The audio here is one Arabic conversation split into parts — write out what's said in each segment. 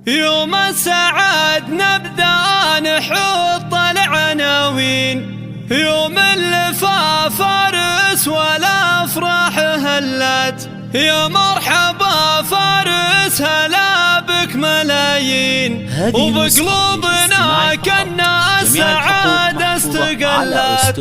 يوم السعد نبدأ نحط العناوين، يوم اللفا فارس والافراح هلت، يا مرحبا فارس هلا بك ملايين، وبقلوبنا كنا السعادة استقلت.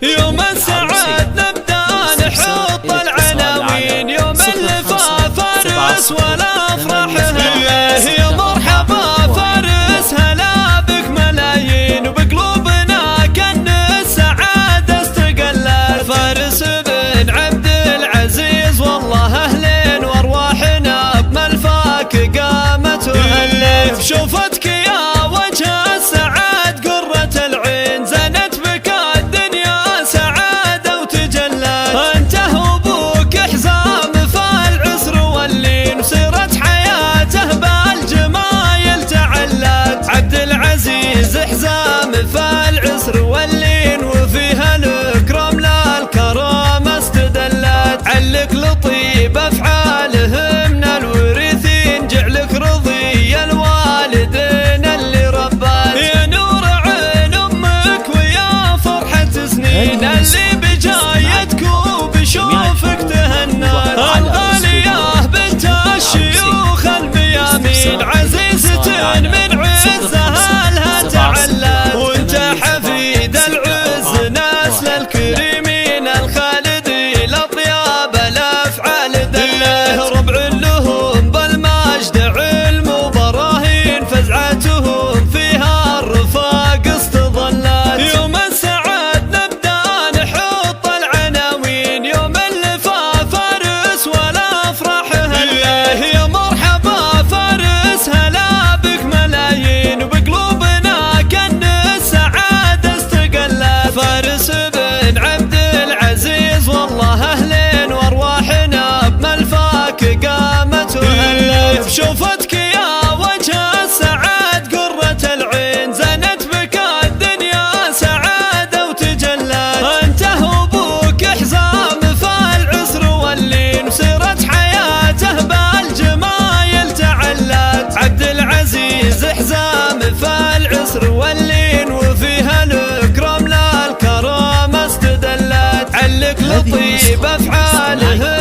يوم السعد نبدأ نحط العناوين، يوم اللفا فارس والافراح هلت، يا مرحبا فارس هلا بك ملايين، وبقلوبنا كنا السعادة استقلت. فارس بن عبد العزيز والله اهلين، وارواحنا بملفاك قامت وهلت. شوفتك يا وجه السعاد قرة العين، زنت بك الدنيا سعادة وتجلت. انت وابوك حزام فالعسر واللين، وسيرت حياته بالجمايل تعلت. عبد العزيز حزام فالعسر واللين، وفيها الكرم للكرامة استدلت. علك لطيب افعاله من الورثين، جعلك رضي الوالدين اللي ربت. يا نور عين امك ويا فرحة سنين، اللي بجايتك وبشوفك تهنى. الغالية بنت الشيوخ الميامين، عزيزة من عزها لها تعلت. وانت حفيد العز نسل الكريمين، الخالدي الاطياب الافعال دله. ربع لهم بالمجد علم وبراهين، فزعتهم فيها الرفاق استظلت. يوم السعد نبدا نحط العناوين، يوم اللفا فارس والافراح هله، يا مرحبا فارس هلا بك ملايين، وبقلوبنا كن السعادة استقلت. فارس بن عبد العزيز والله اهلين، وارواحنا بملفاك قامت وهلت. شوفتك يا وجه السعاد قرة العين، زنت بك الدنيا سعادة وتجلت. انت وابوك حزام فالعسر واللين، وسيرت حياته بالجمايل تعلت. عبد العزيز حزام فالعسر واللين، وفيها الكرم للكرامة استدلت. علك لطيب افعاله